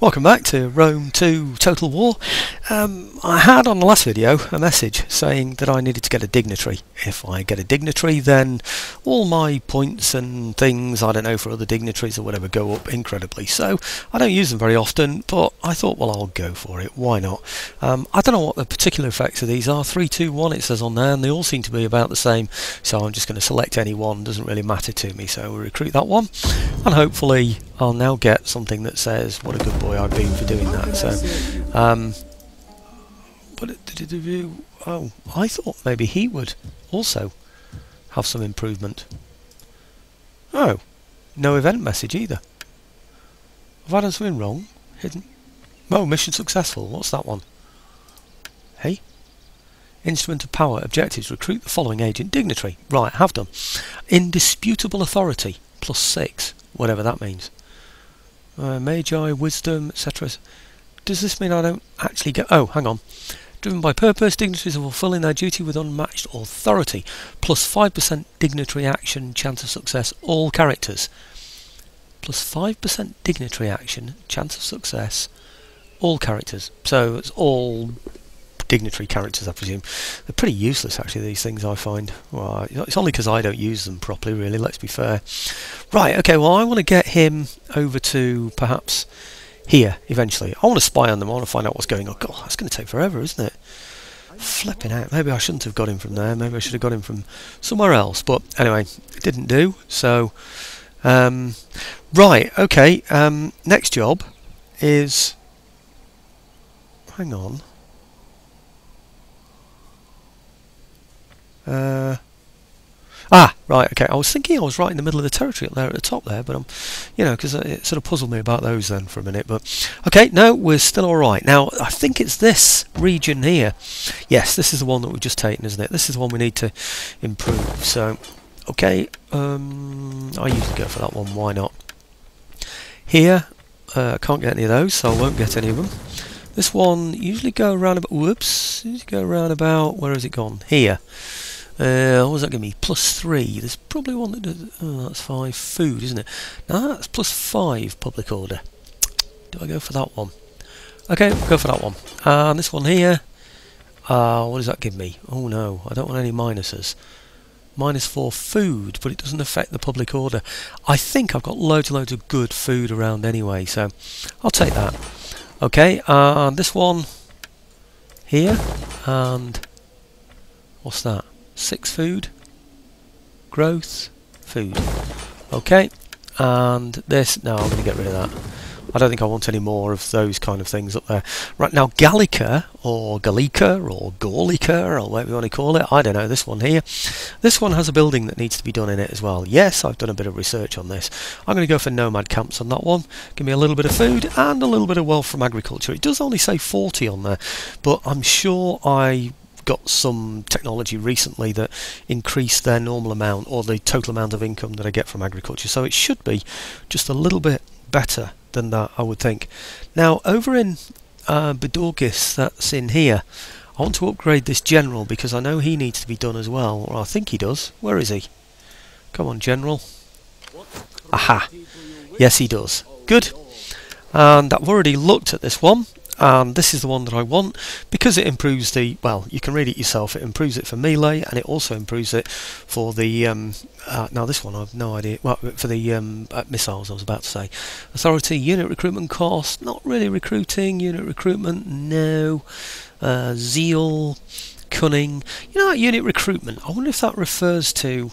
Welcome back to Rome 2 Total War. I had on the last video a message saying that I needed to get a dignitary. If I get a dignitary, then all my points and things, I don't know, for other dignitaries or whatever, go up incredibly. So I don't use them very often, but I thought, well, I'll go for it. Why not? I don't know what the particular effects of these are. 3, 2, 1 it says on there, and they all seem to be about the same. So I'm just going to select any one. Doesn't really matter to me. So we'll recruit that one, and hopefully I'll now get something that says what a good boy I've been for doing that. So, oh, I thought maybe he would also have some improvement. Oh, no event message either. Have I done something wrong? Hidden. Oh, mission successful. What's that one? Hey? Instrument of power. Objectives. Recruit the following agent dignitary. Right, have done. Indisputable authority. +6. Whatever that means. Magi, wisdom, etc. Does this mean I don't actually get... Oh, hang on. Driven by purpose, dignitaries are fulfilling their duty with unmatched authority. +5% dignitary action, chance of success, all characters. +5% dignitary action, chance of success, all characters. So it's all dignitary characters, I presume. They're pretty useless, actually, these things, I find. Well, it's only because I don't use them properly, really, let's be fair. Right, okay, well, I want to get him over to, perhaps, here, eventually. I want to spy on them, I want to find out what's going on. God, that's going to take forever, isn't it? Flipping out. Maybe I shouldn't have got him from there. Maybe I should have got him from somewhere else. But, anyway, it didn't do, so... right, okay, next job is... Hang on. Right, okay, I was thinking I was right in the middle of the territory up there at the top there, but you know, because it sort of puzzled me about those then for a minute, but okay, no, we're still alright. Now, I think it's this region here. Yes, this is the one that we've just taken, isn't it? This is the one we need to improve, so, okay, I usually go for that one, why not? Here, can't get any of those, so I won't get any of them. This one usually go around about, whoops, usually go around about, where has it gone? Here. What was that give me? +3. There's probably one that does, oh, that's 5. Food, isn't it? No, that's +5 public order. Do I go for that one? Okay, we'll go for that one. And this one here, what does that give me? Oh no, I don't want any minuses. -4 food, but it doesn't affect the public order. I think I've got loads and loads of good food around anyway, so I'll take that. Okay, and this one here, and what's that? 6 food, growth, food. Okay, and this, no, I'm going to get rid of that. I don't think I want any more of those kind of things up there. Right, now Gallica, or Gallica, or Gallica, or whatever you want to call it, I don't know, this one here. This one has a building that needs to be done in it as well. Yes, I've done a bit of research on this. I'm going to go for nomad camps on that one. Give me a little bit of food and a little bit of wealth from agriculture. It does only say 40 on there, but I'm sure I got some technology recently that increased their normal amount, or the total amount of income that I get from agriculture, so it should be just a little bit better than that, I would think. Now over in Bedorgis, that's in here, I want to upgrade this general because I know he needs to be done as well, or I think he does. Where is he? Come on, general. Aha, yes he does. Good. And I've already looked at this one, and this is the one that I want because it improves the, well, you can read it yourself, it improves it for melee and it also improves it for the now this one I've no idea, well, for the missiles I was about to say. Authority, unit recruitment cost, not really recruiting, unit recruitment, no. Zeal, cunning, you know, that unit recruitment, I wonder if that refers to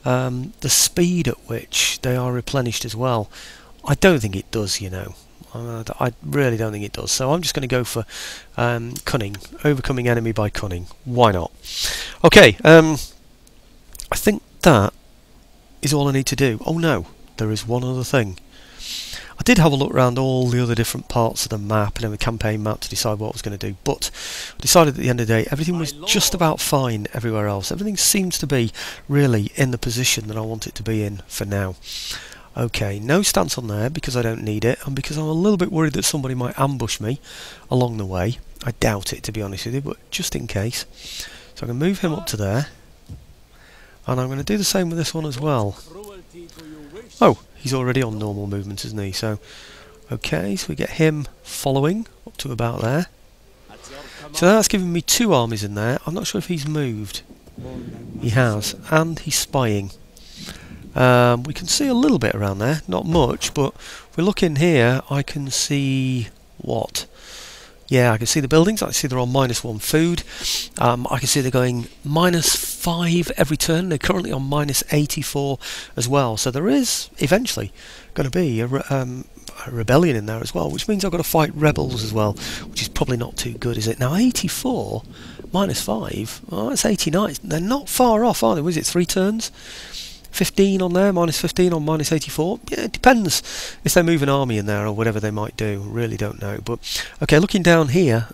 the speed at which they are replenished as well. I don't think it does, you know. I really don't think it does, so I'm just going to go for cunning, overcoming enemy by cunning. Why not? Okay, I think that is all I need to do. Oh no, there is one other thing. I did have a look around all the other different parts of the map and then the campaign map to decide what I was going to do, but I decided at the end of the day everything was just about fine everywhere else. Everything seems to be really in the position that I want it to be in for now. Okay, no stance on there because I don't need it, and because I'm a little bit worried that somebody might ambush me along the way. I doubt it, to be honest with you, but just in case. So I'm going to move him up to there, and I'm going to do the same with this one as well. Oh, he's already on normal movement, isn't he? So Okay, so we get him following up to about there. So that's giving me 2 armies in there. I'm not sure if he's moved. He has, and he's spying. We can see a little bit around there, not much, but if we look in here, I can see what? Yeah, I can see the buildings. I can see they're on -1 food. I can see they're going -5 every turn. They're currently on -84 as well. So there is eventually going to be a rebellion in there as well, which means I've got to fight rebels as well, which is probably not too good, is it? Now 84 -5, well, that's 89. They're not far off, are they? Was it 3 turns? 15 on there, -15 on -84. Yeah, it depends if they move an army in there or whatever they might do. Really don't know. But okay, looking down here,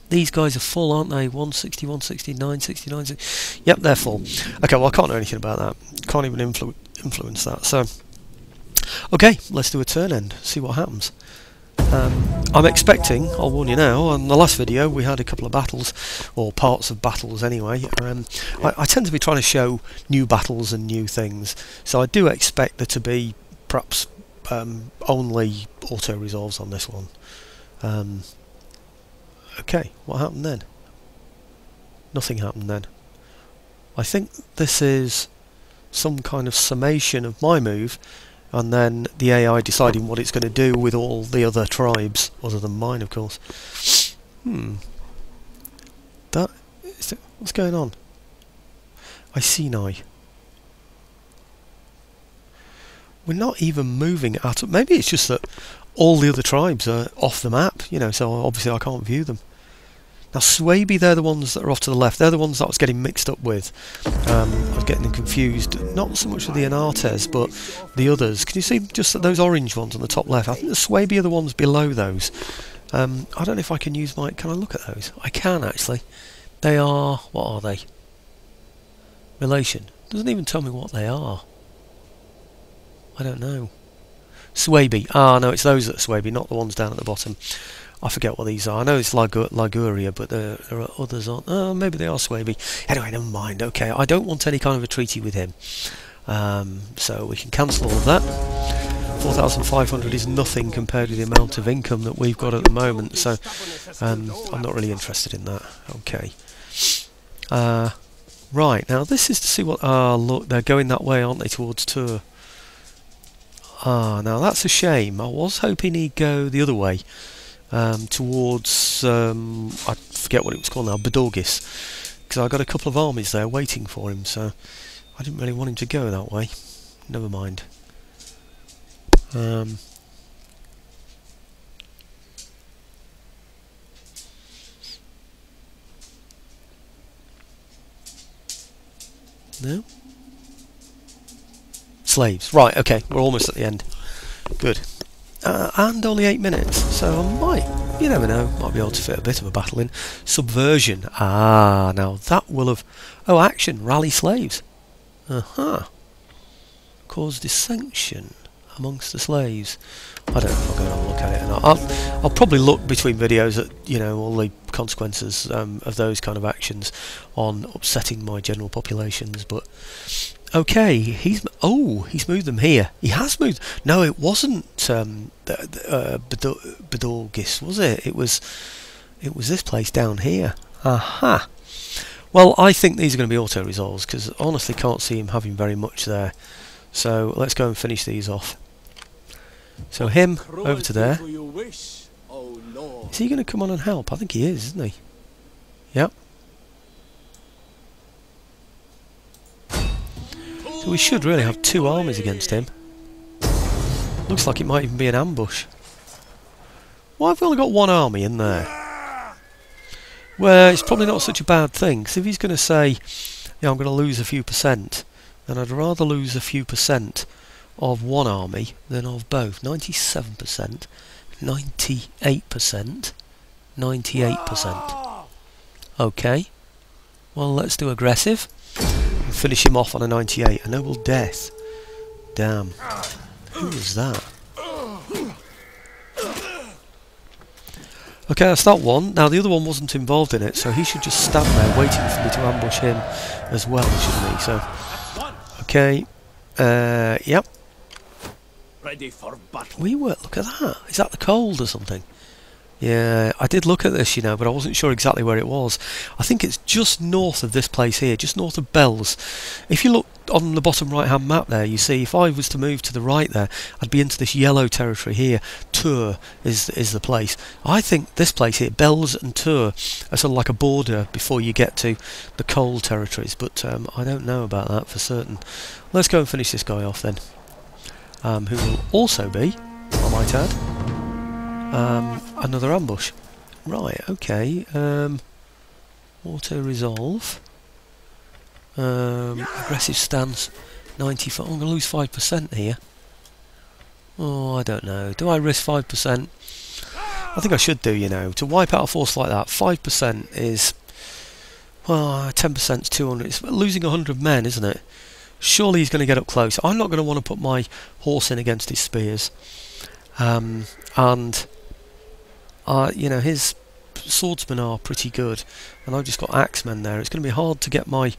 these guys are full, aren't they? 160, 160, 960, 960. Yep, they're full. Okay, well I can't do anything about that. Can't even influence that. So okay, let's do a turn end. See what happens. I'm expecting, I'll warn you now, on the last video we had a couple of battles, or parts of battles anyway. I tend to be trying to show new battles and new things, so I do expect there to be perhaps only auto-resolves on this one. Okay, what happened then? Nothing happened then. I think this is some kind of summation of my move, and then the AI deciding what it's going to do with all the other tribes, other than mine, of course. What's going on? I see now. We're not even moving at all. Maybe it's just that all the other tribes are off the map, you know, so obviously I can't view them. Now Swaby, they're the ones that are off to the left. They're the ones that I was getting mixed up with. I was getting them confused, not so much with the Anates, but the others. Can you see just those orange ones on the top left? I think the Swaby are the ones below those. I don't know if I can use my... Can I look at those? I can, actually. They are... What are they? Relation. Doesn't even tell me what they are. I don't know. Swaby. Ah, no, it's those that are Swaby, not the ones down at the bottom. I forget what these are. I know it's Liguria, but there are others on. Oh, maybe they are Swaby. Anyway, never mind. Okay, I don't want any kind of a treaty with him. So we can cancel all of that. 4,500 is nothing compared with the amount of income that we've got at the moment, so I'm not really interested in that. Okay. Right, now this is to see what... Ah, look, they're going that way, aren't they, towards Tours? Ah, now that's a shame. I was hoping he'd go the other way. Towards, I forget what it was called now, Bedorgis, because I got a couple of armies there waiting for him, so I didn't really want him to go that way. Never mind. No? Slaves. Right, okay, we're almost at the end. Good. And only 8 minutes, so I might, you never know, might be able to fit a bit of a battle in. Subversion. Ah, now that will have... Oh, action. Rally slaves. Cause dissension amongst the slaves. I don't know if I'll go and have a look at it or not. I'll probably look between videos at, you know, all the consequences of those kind of actions on upsetting my general populations, but... Okay, he's moved them here. He has moved... No, it wasn't Bedorgis, was it? It was this place down here. Aha! Well, I think these are going to be auto-resolves, because I honestly can't see him having very much there. So, let's go and finish these off. So him, over to there. Is he going to come on and help? I think he is, isn't he? Yep. So we should really have 2 armies against him. Looks like it might even be an ambush. Why have we only got 1 army in there? Well, it's probably not such a bad thing, because if he's going to say, yeah, I'm going to lose a few percent, then I'd rather lose a few percent of 1 army than of both. 97%, 98%, 98%. Okay. Well, let's do aggressive. Finish him off on a 98. A noble death. Damn. Who was that? Okay, that's that one. Now the other one wasn't involved in it, so he should just stand there waiting for me to ambush him as well, shouldn't he? So, okay. Yep. Ready for battle. We were. Look at that. Is that the cold or something? Yeah, I did look at this, you know, but I wasn't sure exactly where it was. I think it's just north of this place here, just north of Bells. If you look on the bottom right-hand map there, you see if I was to move to the right there, I'd be into this yellow territory here. Tours is the place. I think this place here, Bells and Tours, are sort of like a border before you get to the cold territories, but I don't know about that for certain. Let's go and finish this guy off then, who will also be, I might add, another ambush. Right, okay. Auto resolve. Aggressive stance 95. I'm going to lose 5% here. Oh, I don't know. Do I risk 5%? I think I should do, you know. To wipe out a force like that, 5% is, well, 10% is 200. It's losing 100 men, isn't it? Surely he's going to get up close. I'm not going to want to put my horse in against his spears. And you know, his swordsmen are pretty good, and I've just got axemen there. It's going to be hard to get my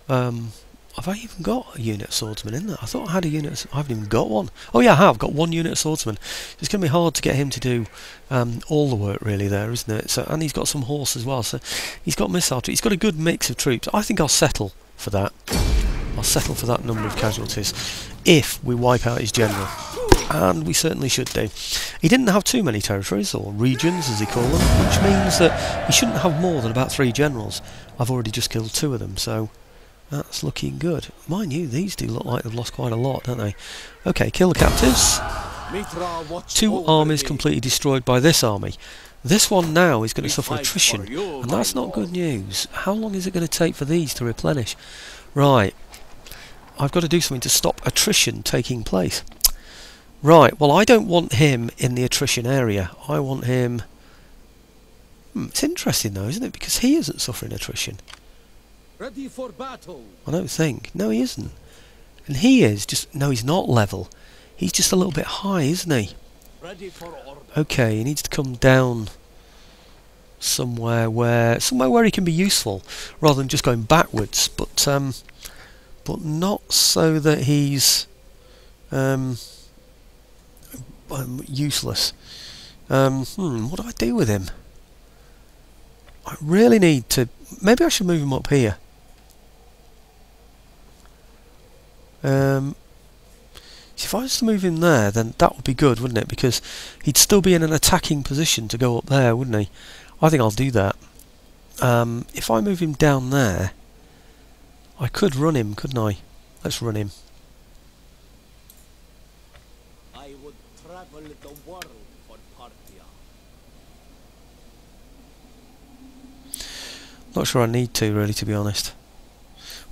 have I even got a unit of swordsman in there? I thought I had a unit. I haven't even got one. Oh yeah, I have got one unit of swordsman. It's going to be hard to get him to do all the work really there, isn't it? So, and he's got some horse as well, so he's got missile troops. He's got a good mix of troops. I think I'll settle for that. I'll settle for that number of casualties if we wipe out his general, and we certainly should do. He didn't have too many territories, or regions as he called them, which means that he shouldn't have more than about 3 generals. I've already just killed 2 of them, so that's looking good. Mind you, these do look like they've lost quite a lot, don't they? Okay, kill the captives. 2 armies completely destroyed by this army. This one now is going to suffer attrition, and that's not good news. How long is it going to take for these to replenish? Right, I've got to do something to stop attrition taking place. Right, well I don't want him in the attrition area. I want him... it's interesting though, isn't it? Because he isn't suffering attrition. Ready for battle. I don't think. No, he isn't. And he is just... no, he's not level. He's just a little bit high, isn't he? Ready for order. Okay, he needs to come down somewhere where he can be useful, rather than just going backwards. But not so that he's useless. What do I do with him? I really need to... maybe I should move him up here. If I was to move him there, then that would be good, wouldn't it? Because he'd still be in an attacking position to go up there, wouldn't he? I think I'll do that. If I move him down there, I could run him, couldn't I? Let's run him. I would travel the world for Parthia. Not sure I need to, really, to be honest.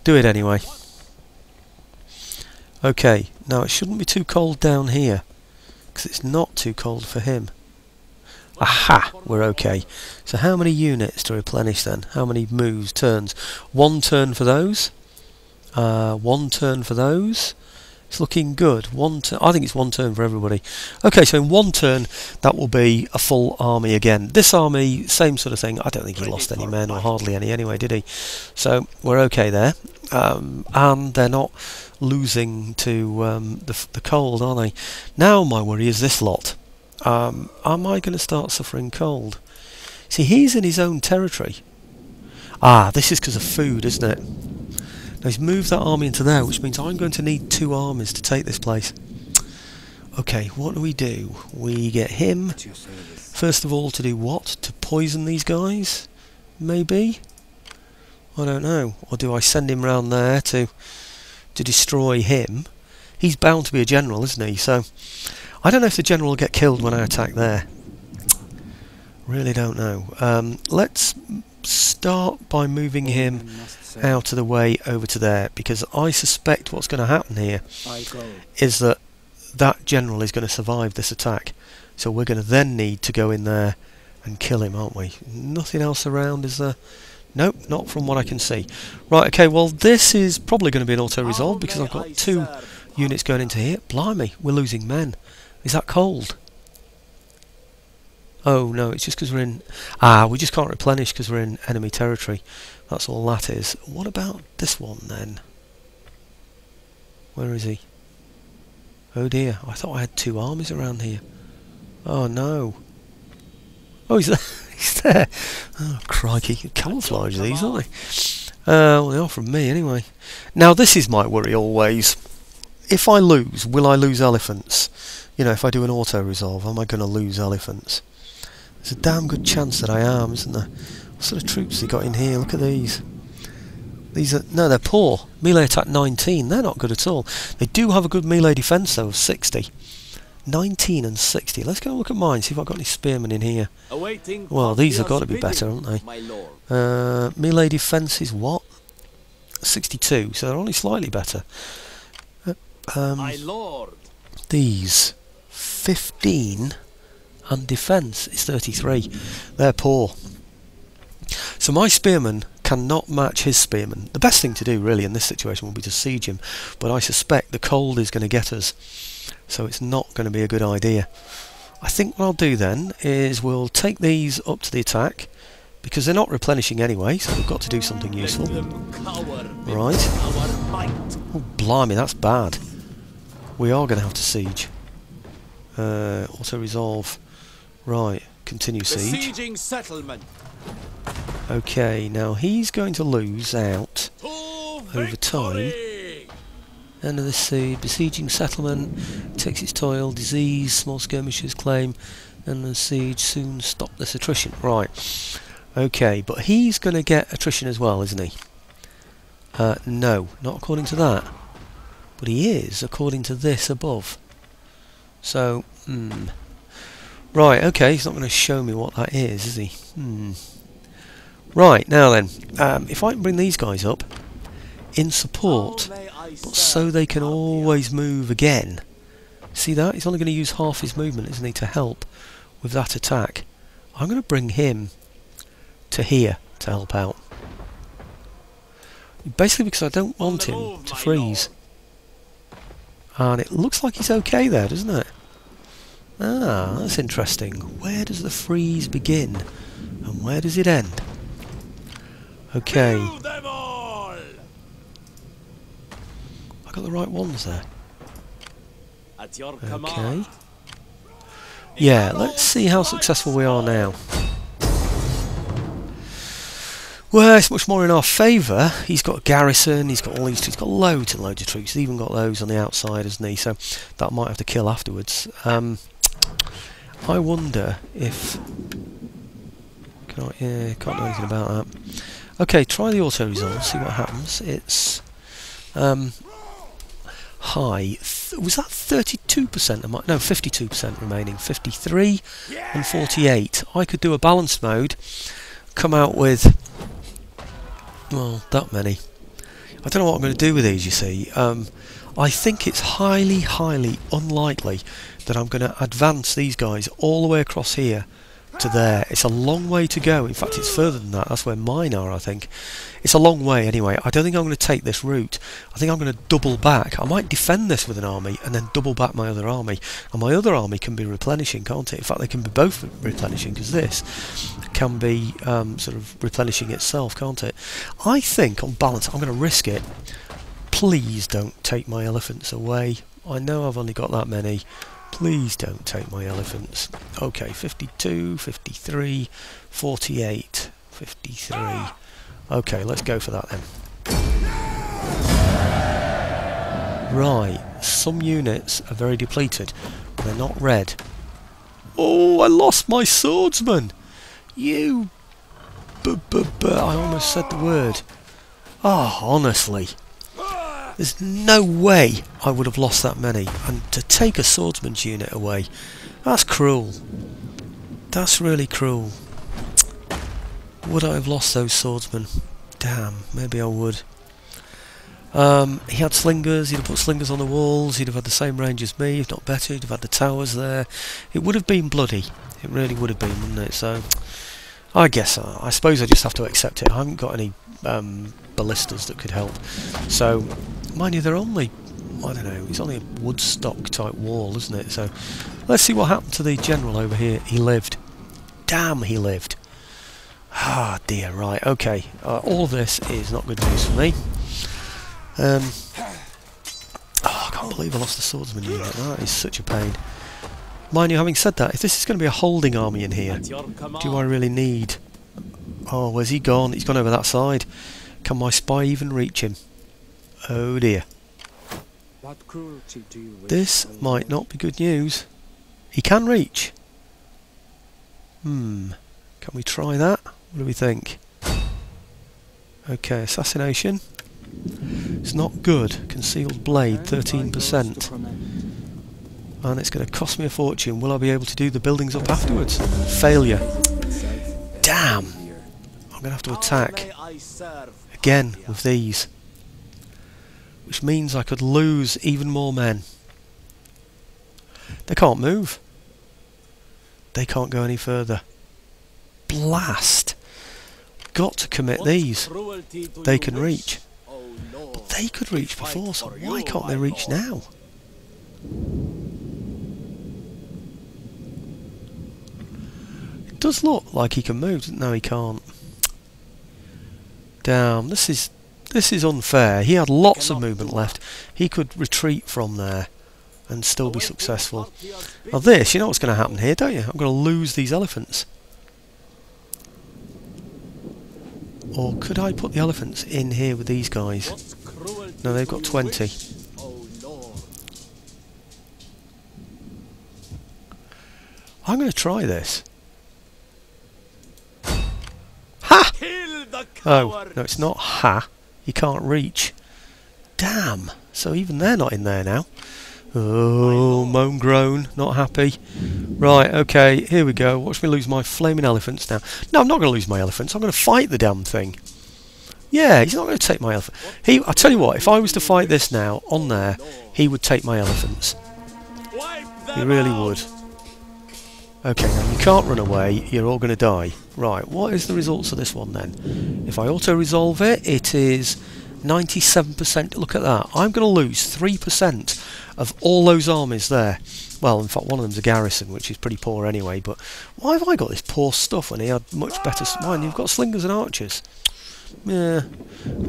Do it anyway. Okay, now it shouldn't be too cold down here, because it's not too cold for him. Aha! We're okay. So how many units to replenish then? How many moves, turns? 1 turn for those. 1 turn for those. It's looking good. I think it's 1 turn for everybody. Okay, so in 1 turn that will be a full army again. This army, same sort of thing. I don't think he lost any men, or hardly any anyway, did he? So we're okay there. And they're not losing to the cold, are they? Now my worry is this lot. Am I going to start suffering cold? See, he's in his own territory. Ah, this is because of food, isn't it? Now he's moved that army into there, which means I'm going to need 2 armies to take this place. Okay, what do? We get him, first of all, to do what? To poison these guys? Maybe? I don't know. Or do I send him round there to destroy him? He's bound to be a general, isn't he? So I don't know if the general will get killed when I attack there. Really don't know. Let's start by moving him out of the way over to there, because I suspect what's going to happen here is that general is going to survive this attack. So we're going to then need to go in there and kill him, aren't we? Nothing else around, is there? Nope, not from what I can see. Right, okay, well this is probably going to be an auto-resolve, because I've got 2 units going into here. Blimey, we're losing men. Is that cold? Oh no, it's just because we're in... ah, we just can't replenish because we're in enemy territory. That's all that is. What about this one then? Where is he? Oh dear, I thought I had 2 armies around here. Oh no. Oh, he's there. He's there. Oh, crikey. Camouflage these, aren't they? Well, they are from me anyway. Now, this is my worry always. If I lose, will I lose elephants? You know, if I do an auto-resolve, am I going to lose elephants? There's a damn good chance that I am, isn't there? What sort of troops have they got in here? Look at these. These are... No, they're poor. Melee attack 19. They're not good at all. They do have a good melee defence, though, of 60. 19 and 60. Let's go and look at mine, see if I've got any spearmen in here. Well, these have got to be better, haven't they? Melee defence is what? 62, so they're only slightly better. My lord. These 15 and defence is 33. They're poor. So my spearmen cannot match his spearmen. The best thing to do really in this situation would be to siege him, but I suspect the cold is going to get us, so it's not going to be a good idea. I think what I'll do then is we'll take these up to the attack, because they're not replenishing anyway, so we've got to do something useful. Right. Oh, blimey, that's bad. We are going to have to siege. Auto-resolve. Right, continue siege. Besieging settlement. Okay, now he's going to lose out over time. End of the siege, besieging settlement, takes its toil, disease, small skirmishers claim, end of the siege, soon stop this attrition. Right, okay, but he's going to get attrition as well, isn't he? No, not according to that. But he is, according to this above. So, right, okay, he's not going to show me what that is he? Right, now then, if I can bring these guys up in support, but so they can always move again. See that? He's only going to use half his movement, isn't he, to help with that attack. I'm going to bring him to here to help out. Basically because I don't want him to freeze. And it looks like he's okay there, doesn't it? Ah, that's interesting. Where does the freeze begin? And where does it end? Okay. I got the right ones there. At your Okay. command. Yeah, let's see how successful we are now. Well, it's much more in our favour. He's got a garrison, he's got all these, he's got loads and loads of troops. He's even got those on the outside, hasn't he? So that might have to kill afterwards. I wonder if... Can't do anything about that. Okay, try the auto-resolve, see what happens. It's... high. Was that 32%? No, 52% remaining. 53 and 48. I could do a balanced mode, come out with... well, that many. I don't know what I'm going to do with these, you see. I think it's highly, highly unlikely that I'm going to advance these guys all the way across here to there. It's a long way to go. In fact, it's further than that. That's where mine are, I think. It's a long way anyway. I don't think I'm going to take this route. I think I'm going to double back. I might defend this with an army and then double back my other army. And my other army can be replenishing, can't it? In fact, they can be both replenishing, because this can be sort of replenishing itself, can't it? I think, on balance, I'm going to risk it. Please don't take my elephants away. I know I've only got that many. Please don't take my elephants. Okay, 52, 53, 48, 53. Okay, let's go for that then. Right, some units are very depleted. They're not red. Oh, I lost my swordsman! You... I almost said the word. Ah, oh, honestly. There's no way I would have lost that many. And to take a swordsman's unit away, that's cruel. That's really cruel. Would I have lost those swordsmen? Damn, maybe I would. He had slingers, he'd have put slingers on the walls, he'd have had the same range as me, if not better, he'd have had the towers there. It would have been bloody. It really would have been, wouldn't it? So, I guess, I suppose I just have to accept it. I haven't got any ballistas that could help. So, mind you, they're only, I don't know, it's only a wood stock type wall, isn't it? So, let's see what happened to the general over here. He lived. Damn, he lived. Ah, dear, right, okay. All of this is not good news for me. Oh, I can't believe I lost the swordsman unit. That is such a pain. Mind you, having said that, if this is going to be a holding army in here, do I really need... Oh, where's he gone? He's gone over that side. Can my spy even reach him? Oh dear. What cruelty do you wish, This O might not be good news. He can reach. Can we try that? What do we think? Okay, assassination. It's not good. Concealed blade, 13%. And it's going to cost me a fortune. Will I be able to do the buildings up afterwards? Failure. Damn! I'm going to have to attack again with these. Which means I could lose even more men. They can't move. They can't go any further. Blast! Got to commit these. They can reach. But they could reach before, so why can't they reach now? It does look like he can move, doesn't it? No, he can't. Damn, this is unfair. He had lots of movement left. He could retreat from there and still be successful. Now this, you know what's going to happen here, don't you? I'm going to lose these elephants. Or could I put the elephants in here with these guys? No, they've got 20. I'm going to try this. Ha! Oh, no, it's not ha. You can't reach. Damn. So even they're not in there now. Oh, moan groan. Not happy. Right, okay, here we go. Watch me lose my flaming elephants now. No, I'm not going to lose my elephants. I'm going to fight the damn thing. Yeah, he's not going to take my elephant. I tell you what, if I was to fight this now, on there, he would take my elephants. He really would. Okay, now you can't run away, you're all going to die. Right, what is the results of this one then? If I auto-resolve it, it is 97%. Look at that. I'm going to lose 3% of all those armies there. Well, in fact, one of them's a garrison, which is pretty poor anyway, but why have I got this poor stuff when he had much better... Mind, you've got slingers and archers. Yeah.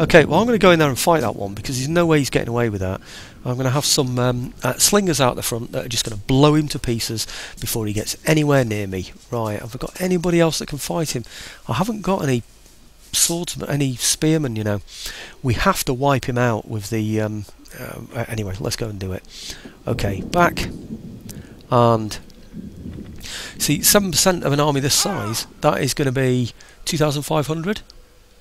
Okay, well, I'm going to go in there and fight that one, because there's no way he's getting away with that. I'm going to have some slingers out the front that are just going to blow him to pieces before he gets anywhere near me. Right, have I got anybody else that can fight him? I haven't got any swordsmen, any spearmen, you know. We have to wipe him out with the... anyway, let's go and do it. Okay, back. And... see, 7% of an army this size, that is going to be 2,500?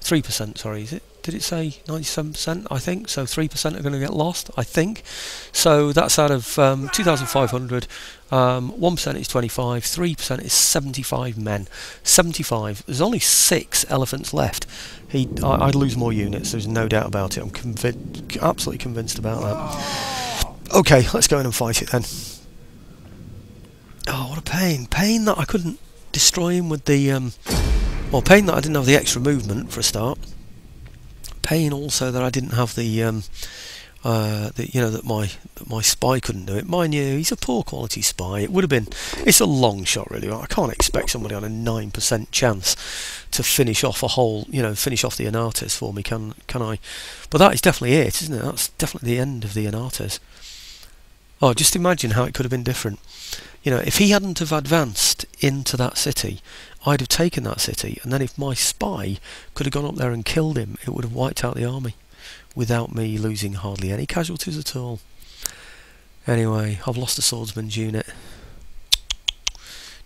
3%, sorry, is it? Did it say 97%? I think so. 3% are going to get lost, I think. So that's out of 2,500. 1% is 25. 3% is 75 men. 75. There's only 6 elephants left. I'd lose more units. There's no doubt about it. I'm absolutely convinced about that. Okay, let's go in and fight it then. Oh, what a pain! Pain that I couldn't destroy him with the. Well, pain that I didn't have the extra movement for a start. Pain also that I didn't have the that my spy couldn't do it. Mind you, he's a poor quality spy. It would have been. It's a long shot, really. I can't expect somebody on a 9% chance to finish off a whole, finish off the Anates for me. Can I? But that is definitely it, isn't it? That's definitely the end of the Anates. Oh, just imagine how it could have been different. If he hadn't have advanced into that city, I'd have taken that city, and then if my spy could have gone up there and killed him, it would have wiped out the army without me losing hardly any casualties at all. Anyway, I've lost a swordsman's unit.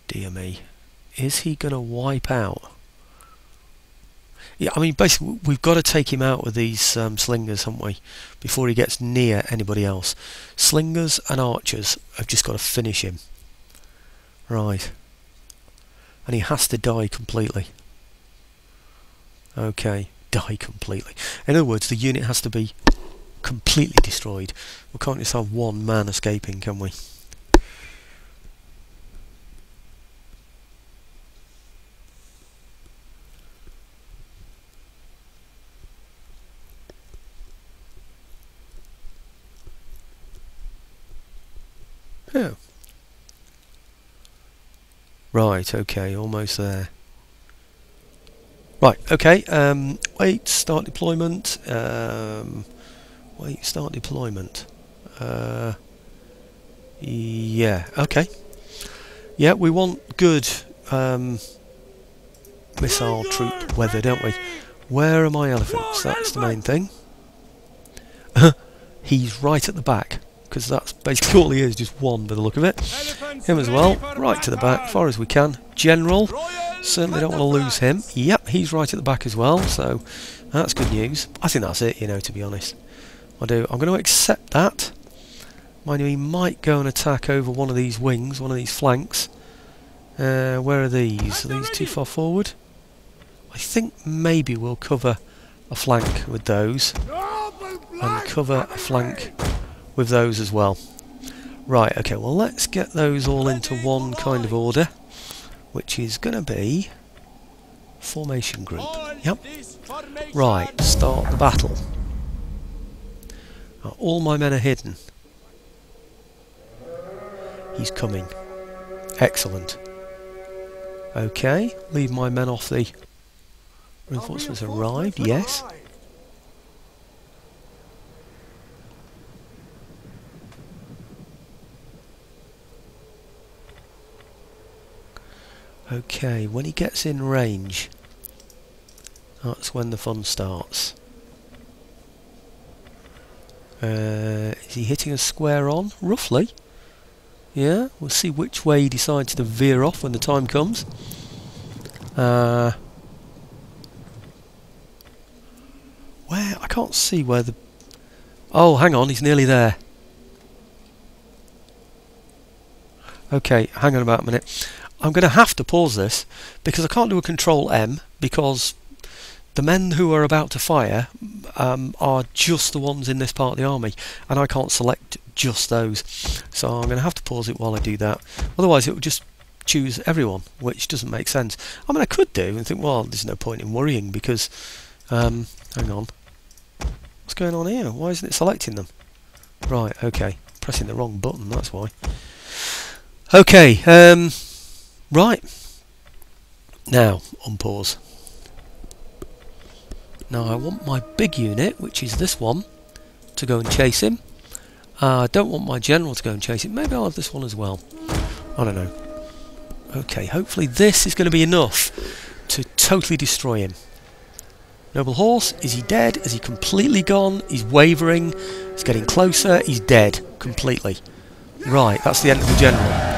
Dear me. Is he going to wipe out? Yeah, I mean, basically, we've got to take him out with these slingers, haven't we? Before he gets near anybody else. Slingers and archers have just got to finish him. Right. And he has to die completely. Okay, die completely. In other words, the unit has to be completely destroyed. We can't just have one man escaping, can we? Yeah. Right, okay, almost there. Right, okay, wait, start deployment. Wait, start deployment. Yeah, okay. Yeah, we want good missile troop weather, don't we? Where are my elephants? That's the main thing. He's right at the back, because that's basically all he is, just one by the look of it. Him as well, right to the back, far as we can. General, certainly don't want to lose him. Yep, he's right at the back as well, so that's good news. I think that's it, you know, to be honest. I'm going to accept that. Mind you, he might go and attack over one of these wings, one of these flanks. Where are these? Are these too far forward? I think maybe we'll cover a flank with those. And cover a flank with those as well. Right, okay, well let's get those all into one kind of order, which is going to be formation group. Yep. Right, start the battle. All my men are hidden. He's coming. Excellent. Okay, leave my men off the reinforcements arrived, yes. Okay, when he gets in range, that's when the fun starts. Is he hitting a square on? Roughly. Yeah, we'll see which way he decides to veer off when the time comes. Where? I can't see where the... Oh, hang on, he's nearly there. Okay, hang on about a minute. I'm going to have to pause this because I can't do a Control M because the men who are about to fire are just the ones in this part of the army, and I can't select just those. So I'm going to have to pause it while I do that. Otherwise, it would just choose everyone, which doesn't make sense. I mean, I could do and think, well, there's no point in worrying because, hang on, what's going on here? Why isn't it selecting them? Right, okay, pressing the wrong button. That's why. Okay. Right, now unpause. Now I want my big unit, which is this one, to go and chase him. I don't want my general to go and chase him. Maybe I'll have this one as well. I don't know. Okay, hopefully this is going to be enough to totally destroy him. Noble horse, is he dead? Is he completely gone? He's wavering. He's getting closer. He's dead completely. Right, that's the end of the general.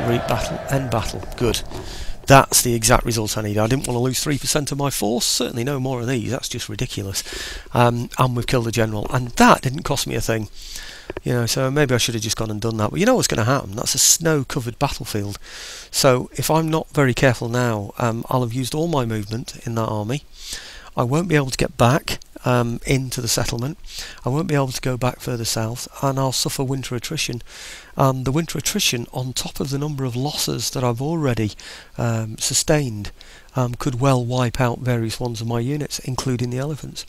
Battle, end battle, good. That's the exact result I need. I didn't want to lose 3% of my force, certainly no more of these, that's just ridiculous. And we've killed the general, and that didn't cost me a thing. You know, so maybe I should have just gone and done that. But you know what's going to happen? That's a snow-covered battlefield. So if I'm not very careful now, I'll have used all my movement in that army. I won't be able to get back into the settlement. I won't be able to go back further south, and I'll suffer winter attrition. The winter attrition, on top of the number of losses that I've already sustained, could well wipe out various ones of my units, including the elephants.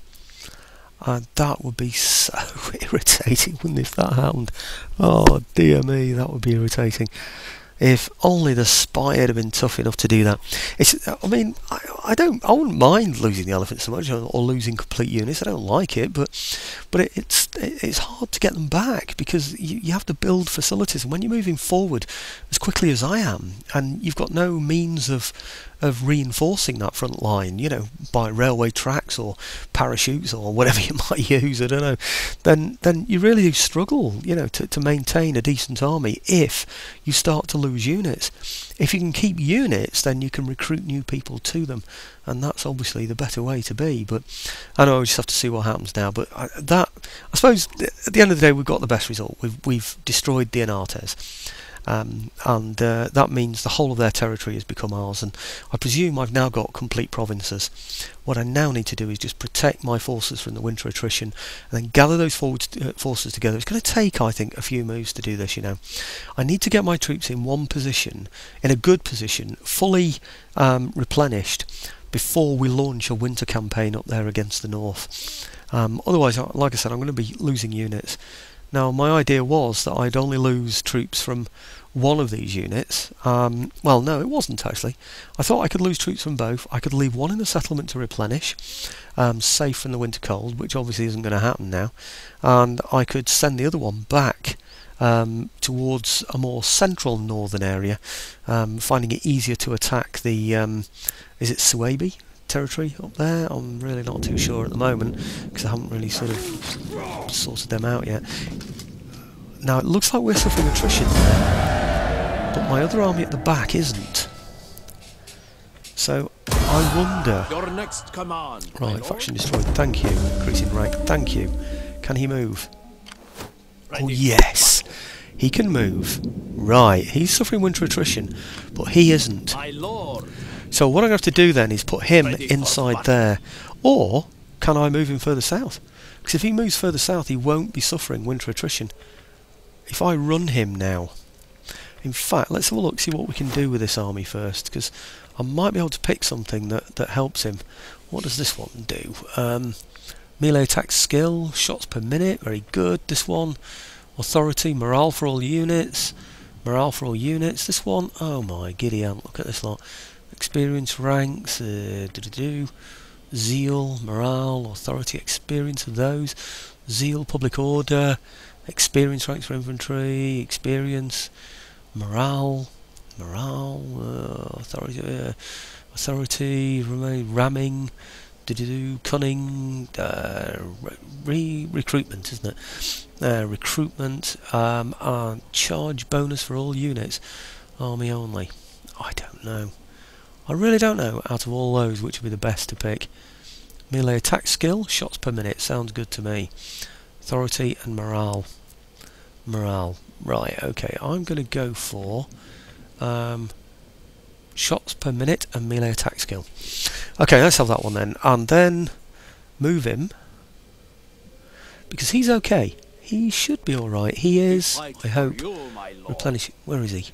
That would be so irritating, wouldn't it, if that happened? Oh dear me, that would be irritating. If only the spy had been tough enough to do that. I mean, I wouldn't mind losing the elephants so much, or losing complete units. I don't like it, but it's hard to get them back because you have to build facilities, and when you're moving forward as quickly as I am, and you've got no means of reinforcing that front line, you know, by railway tracks or parachutes or whatever you might use, I don't know, then you really do struggle, you know, to maintain a decent army if you start to lose units. If you can keep units, then you can recruit new people to them, and that's obviously the better way to be. But I know we just have to see what happens now. But I suppose at the end of the day, we've got the best result. We've destroyed the Anates. And that means the whole of their territory has become ours, and I presume I've now got complete provinces. What I now need to do is just protect my forces from the winter attrition, and then gather those forces together. It's going to take, I think, a few moves to do this, you know. I need to get my troops in one position, in a good position, fully replenished, before we launch a winter campaign up there against the north. Otherwise, like I said, I'm going to be losing units. Now, my idea was that I'd only lose troops from one of these units. Well, no, it wasn't actually. I thought I could lose troops from both. I could leave one in the settlement to replenish, safe from the winter cold, which obviously isn't going to happen now, and I could send the other one back towards a more central northern area, finding it easier to attack the is it Suabi territory up there? I'm really not too sure at the moment because I haven't really sort of sorted them out yet. Now it looks like we're suffering attrition there, but my other army at the back isn't. So I wonder. Your next command. Right, faction destroyed. Thank you. Increasing rank. Thank you. Can he move? Oh yes, he can move. Right, he's suffering winter attrition, but he isn't. My lord. So what I'm going to have to do then is put him inside there, or can I move him further south? Because if he moves further south, he won't be suffering winter attrition. If I run him now, in fact, let's have a look, see what we can do with this army first, because I might be able to pick something that helps him. What does this one do? Melee attack skill, shots per minute, very good. This one, authority, morale for all units, morale for all units. This one, oh my Gideon, look at this lot. Experience ranks, zeal, morale, authority, experience of those, zeal, public order, experience ranks for infantry, experience, morale, authority, ramming, cunning, recruitment, isn't it? Recruitment, charge bonus for all units, army only. I don't know. I really don't know out of all those which would be the best to pick. Melee attack skill, shots per minute, sounds good to me. Authority and morale. Morale. Right, okay, I'm going to go for shots per minute and melee attack skill. Okay, let's have that one then. And then move him, because he's okay. He should be alright. He is, I hope. Replenish. Where is he?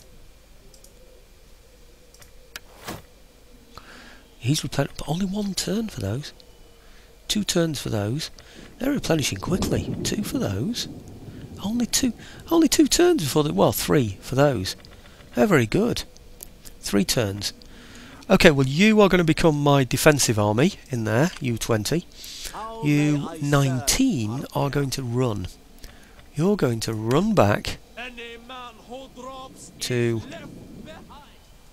He's replenished, but only one turn for those. 2 turns for those. They're replenishing quickly. 2 for those. Only two turns before the, well, 3 for those. They're very good. 3 turns. Okay, well you are going to become my defensive army in there, U20. U19 are going to run. You're going to run back to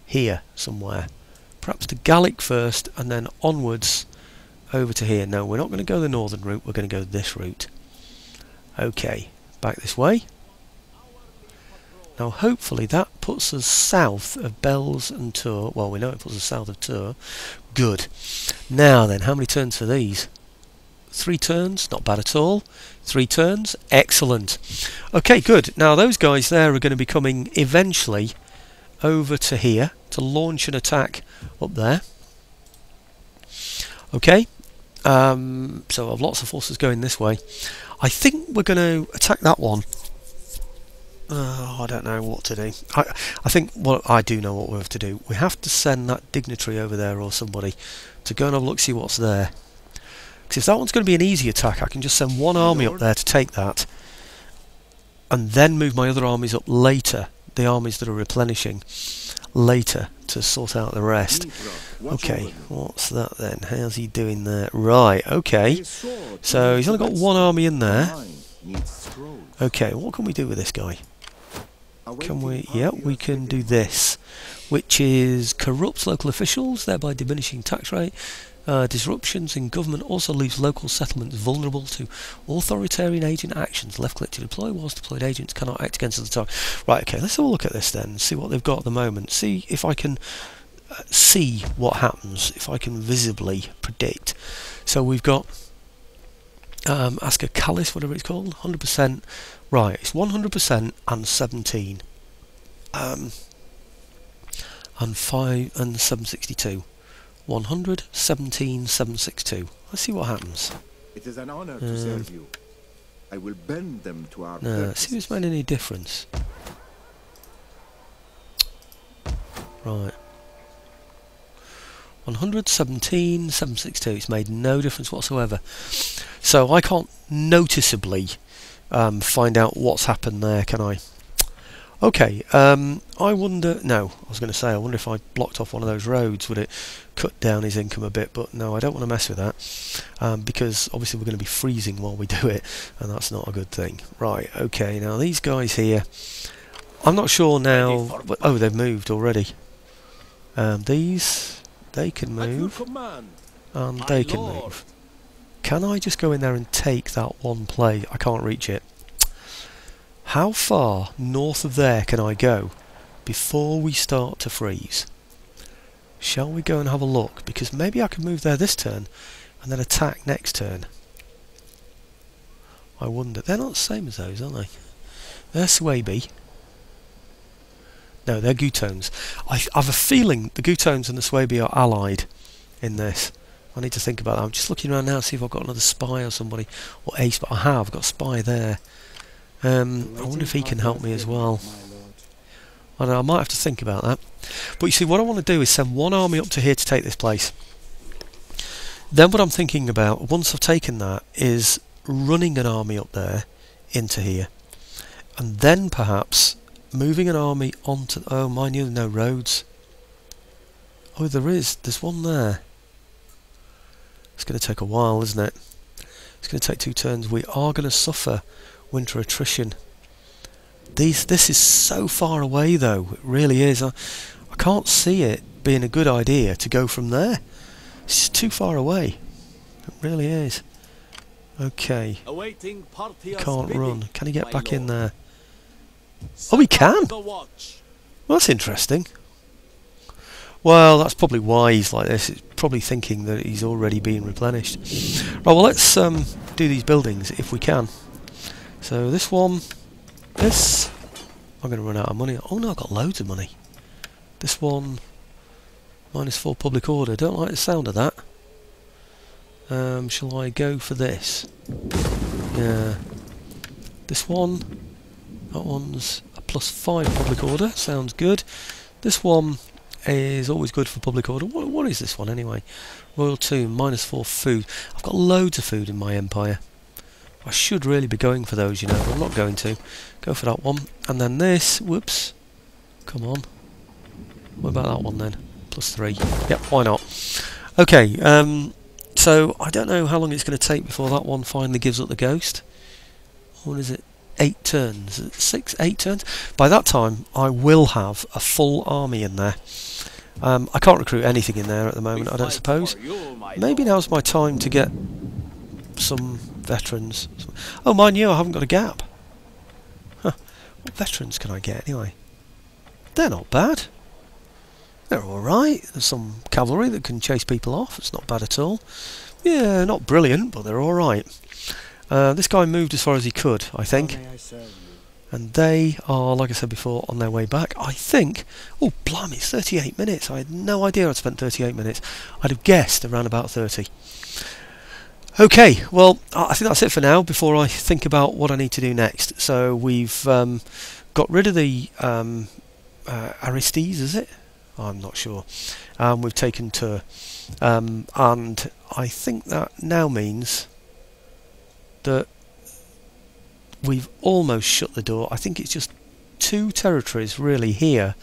here somewhere. Perhaps to Gallic first and then onwards over to here. No, we're not going to go the northern route, we're going to go this route. Okay, back this way. Now hopefully that puts us south of Bells and Tours. Well, we know it puts us south of Tours. Good. Now then, how many turns for these? 3 turns, not bad at all. 3 turns, excellent. Okay, good. Now those guys there are going to be coming eventually over to here to launch an attack up there. Okay, so I've lots of forces going this way. I think we're going to attack that one. I don't know what to do. I think I do know what we have to do. We have to send that dignitary over there or somebody to go and have a look, see what's there. Because if that one's going to be an easy attack, I can just send one army up there to take that, and then move my other armies up later. The armies that are replenishing later to sort out the rest. Okay, what's that then? How's he doing there? Right, okay. So he's only got 1 army in there. Okay, what can we do with this guy? Can we? Yeah, we can do this, which is corrupts local officials, thereby diminishing tax rate. Disruptions in government also leaves local settlements vulnerable to authoritarian agent actions. Left click to deploy, whilst deployed agents cannot act against the target. Right, okay, let's have a look at this then, see what they've got at the moment, see if I can see what happens, if I can visibly predict. So we've got Asker Callis, whatever it's called, 100%. Right, it's 100% and 17. And 5 and 762. 100, 17, 762. Let's see what happens. It is an honor to serve you. I will bend them to our no, let's see if it's made any difference. Right. 117, 762. It's made no difference whatsoever. So I can't noticeably find out what's happened there, can I? Okay, I wonder... No, I was going to say, I wonder if I blocked off one of those roads, would it cut down his income a bit? But no, I don't want to mess with that, because obviously we're going to be freezing while we do it, and that's not a good thing. Right, okay, now these guys here, I'm not sure now... But, oh, they've moved already. These, they can move, and they can move. Can I just go in there and take that one play? I can't reach it. How far north of there can I go before we start to freeze? Shall we go and have a look? Because maybe I can move there this turn and then attack next turn. I wonder. They're not the same as those, are they? They're Swaby. No, they're Gutones. I have a feeling the Gutones and the Swaby are allied in this. I need to think about that. I'm just looking around now to see if I've got another spy or somebody. Or a spy. I have. I've got a spy there. I wonder if he can help me as well. I don't know, I might have to think about that. But you see, what I want to do is send one army up to here to take this place. Then what I'm thinking about, once I've taken that, is running an army up there into here. And then perhaps moving an army onto... Oh, mind you, no roads. Oh, there is. There's one there. It's going to take a while, isn't it? It's going to take 2 turns. We are going to suffer winter attrition. This is so far away though, it really is. I can't see it being a good idea to go from there. It's just too far away. It really is. Okay. Can't run. Can he get back in there? Oh, he can! Well, that's interesting. Well, that's probably why he's like this. It's probably thinking that he's already being replenished. Right, well, let's do these buildings if we can. So this one, this, I'm going to run out of money. Oh no, I've got loads of money. This one, -4 public order. Don't like the sound of that. Shall I go for this? Yeah. This one, that one's a +5 public order. Sounds good. This one is always good for public order. What is this one anyway? Royal Tomb, -4 food. I've got loads of food in my empire. I should really be going for those, you know, but I'm not going to. Go for that one. And then this, whoops. Come on. What about that one then? +3. Yep, why not? Okay, so I don't know how long it's going to take before that one finally gives up the ghost. What is it? 8 turns. 6, 8 turns? By that time, I will have a full army in there. I can't recruit anything in there at the moment, I don't suppose. Maybe now's my time to get some veterans. Oh, mind you, I haven't got a gap. Huh. What veterans can I get anyway? They're not bad. They're alright. There's some cavalry that can chase people off. It's not bad at all. Yeah, not brilliant, but they're alright. This guy moved as far as he could, I think. And they are, like I said before, on their way back. I think... Oh, blimey, it's 38 minutes. I had no idea I'd spent 38 minutes. I'd have guessed around about 30. Okay, well, I think that's it for now before I think about what I need to do next. So we've got rid of the Aristes, is it? I'm not sure. We've taken Tur. And I think that now means that we've almost shut the door. I think it's just 2 territories really here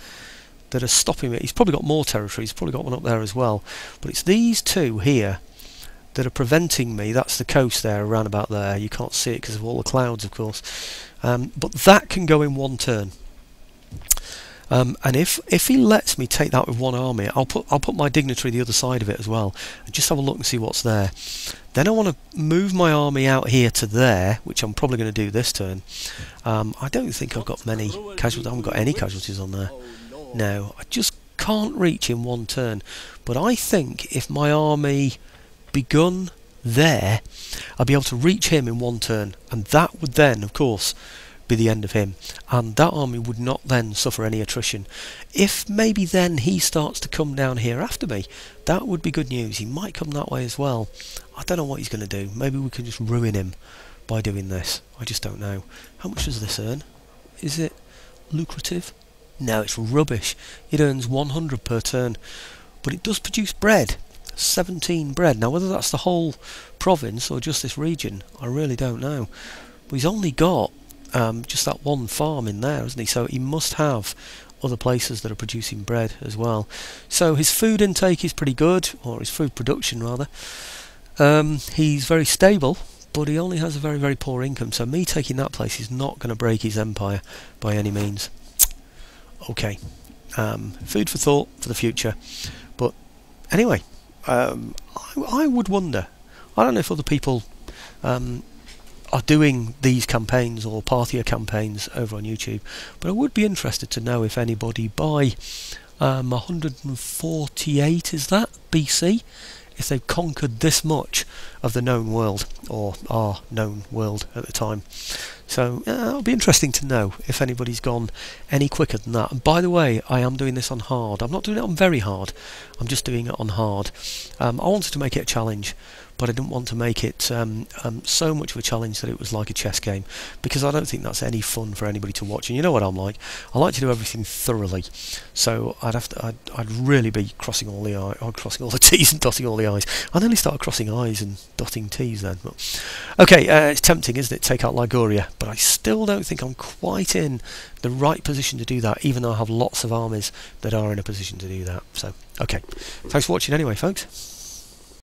that are stopping me. He's probably got more territories. He's probably got one up there as well. But it's these 2 here that are preventing me. That's the coast there, around about there. You can't see it because of all the clouds, of course. But that can go in 1 turn. And if he lets me take that with 1 army, I'll put my dignitary the other side of it as well, and just have a look and see what's there. Then I want to move my army out here to there, which I'm probably going to do this turn. I don't think I've got many casualties. I haven't got any casualties on there. No, I just can't reach in 1 turn. But I think if my army begun there, I'll be able to reach him in 1 turn, and that would then, of course, be the end of him, and that army would not then suffer any attrition. If maybe then he starts to come down here after me, that would be good news. He might come that way as well. I don't know what he's going to do. Maybe we can just ruin him by doing this. I just don't know. How much does this earn? Is it lucrative? No, it's rubbish. It earns 100 per turn, but it does produce bread. 17 bread. Now whether that's the whole province or just this region, I really don't know. But he's only got just that one farm in there, isn't he? So he must have other places that are producing bread as well. So his food intake is pretty good, or his food production rather. He's very stable, but he only has a very, very poor income. So me taking that place is not going to break his empire by any means. Okay, food for thought for the future. But anyway, I would wonder. I don't know if other people are doing these campaigns or Parthia campaigns over on YouTube, but I would be interested to know if anybody by 148, is that BC, if they've conquered this much of the known world, or our known world at the time. So it'll be interesting to know if anybody's gone any quicker than that. And by the way, I am doing this on hard. I'm not doing it on very hard. I'm just doing it on hard. I wanted to make it a challenge, but I didn't want to make it so much of a challenge that it was like a chess game, because I don't think that's any fun for anybody to watch. And you know what I'm like. I like to do everything thoroughly, so I'd really be crossing all the T's and dotting all the I's. I nearly started crossing I's and dotting T's then. But okay, it's tempting, isn't it? Take out Liguria, but I still don't think I'm quite in the right position to do that, even though I have lots of armies that are in a position to do that. So okay, thanks for watching anyway, folks.